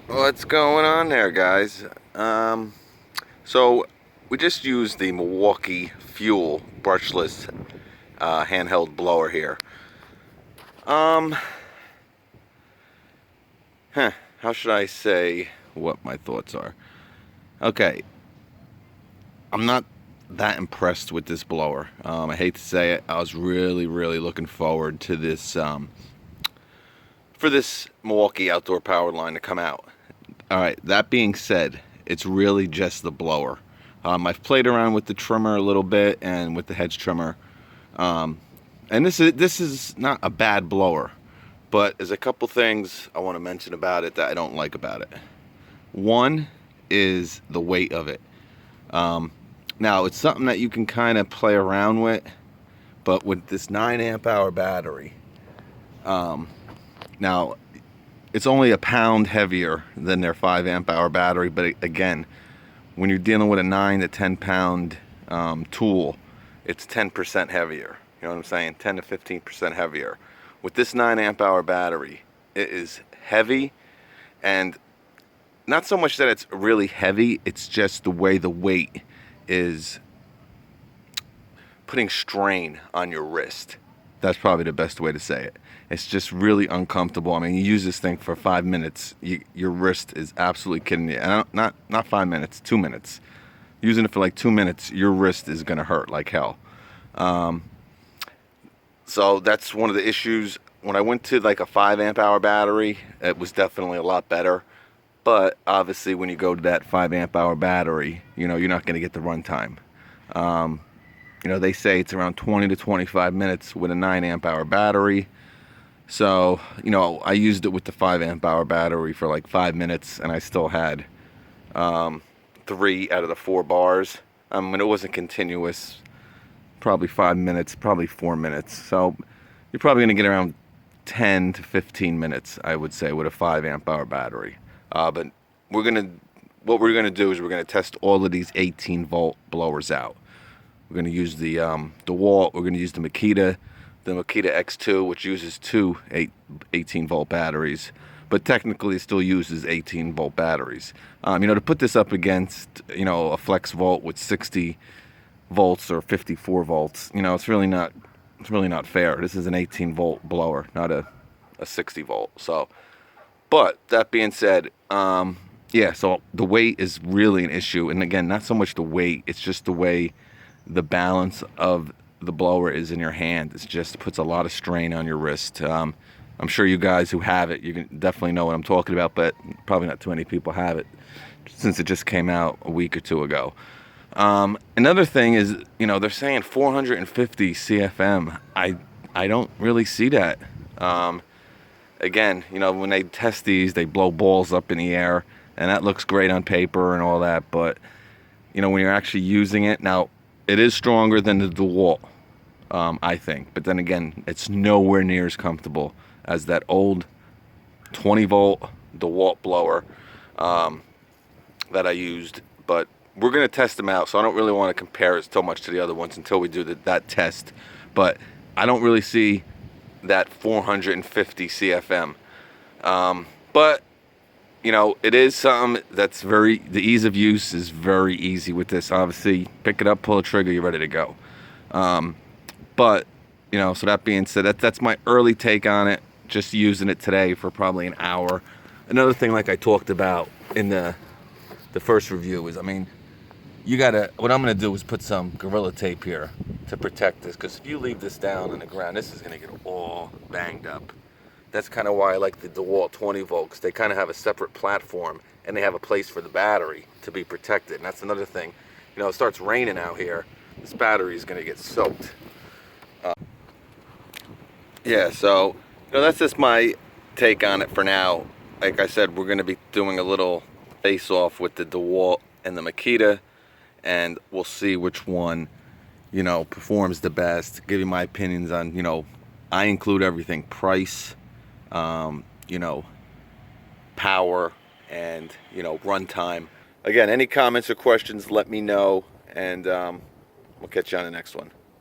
What's going on there, guys? So we just used the Milwaukee Fuel brushless handheld blower here. Um, how should I say what my thoughts are? Okay, I'm not that impressed with this blower. I hate to say it. I was really looking forward to this for this Milwaukee outdoor power line to come out. All right, that being said, it's really just the blower. I've played around with the trimmer a little bit and with the hedge trimmer. And this is not a bad blower, but there's a couple things I want to mention about it that I don't like about it. One is the weight of it. Now, it's something that you can kind of play around with, but with this 9 amp hour battery, now, it's only a pound heavier than their 5 amp hour battery, but again, when you're dealing with a 9 to 10 pound tool, it's 10% heavier. You know what I'm saying? 10 to 15% heavier. With this 9 amp hour battery, it is heavy, and not so much that it's really heavy, it's just the way the weight is putting strain on your wrist. That's probably the best way to say it. It's just really uncomfortable. I mean, you use this thing for 5 minutes, your wrist is absolutely kidding you. And not 5 minutes, 2 minutes. Using it for like 2 minutes, your wrist is gonna hurt like hell. So that's one of the issues. When I went to like a 5 amp hour battery, it was definitely a lot better. But obviously, when you go to that 5 amp hour battery, you're not gonna get the runtime. They say it's around 20 to 25 minutes with a 9 amp hour battery. So, I used it with the 5 amp hour battery for like 5 minutes, and I still had 3 out of the 4 bars. And it wasn't continuous, probably 5 minutes, probably 4 minutes. So you're probably going to get around 10 to 15 minutes, I would say, with a 5 amp hour battery. But what we're going to do is we're going to test all of these 18 volt blowers out. We're going to use the DeWalt. We're going to use the Makita X2, which uses two 18 volt batteries, but technically it still uses 18 volt batteries. To put this up against, a flex volt with 60 volts or 54 volts, it's really not fair. This is an 18 volt blower, not a 60 volt. So, but that being said, yeah, so the weight is really an issue. And again, not so much the weight, it's just the way the balance of the blower is in your hand. It just puts a lot of strain on your wrist. I'm sure you guys who have it, you can definitely know what I'm talking about, but probably not too many people have it since it just came out a week or two ago. Another thing is, they're saying 450 CFM. I don't really see that. Again, when they test these, they blow balls up in the air, and that looks great on paper and all that, but when you're actually using it, now it is stronger than the DeWalt, I think, but then again, it's nowhere near as comfortable as that old 20 volt DeWalt blower that I used. But we're going to test them out, so I don't really want to compare it so much to the other ones until we do that test. But I don't really see that 450 CFM. But it is something that's the ease of use is very easy with this. Obviously, pick it up, pull the trigger, you're ready to go. But, so that being said, that's my early take on it. Just using it today for probably an hour. Another thing, like I talked about in the first review, is, what I'm going to do is put some Gorilla Tape here to protect this. Because if you leave this down on the ground, this is going to get all banged up. That's kind of why I like the DeWalt 20 volts. They kind of have a separate platform, and they have a place for the battery to be protected. And that's another thing. It starts raining out here. This battery is going to get soaked. Yeah, so that's just my take on it for now. Like I said, we're going to be doing a little face-off with the DeWalt and the Makita, and we'll see which one, performs the best. Give you my opinions on, I include everything: price, power, and runtime. Again, any comments or questions, let me know, and we'll catch you on the next one.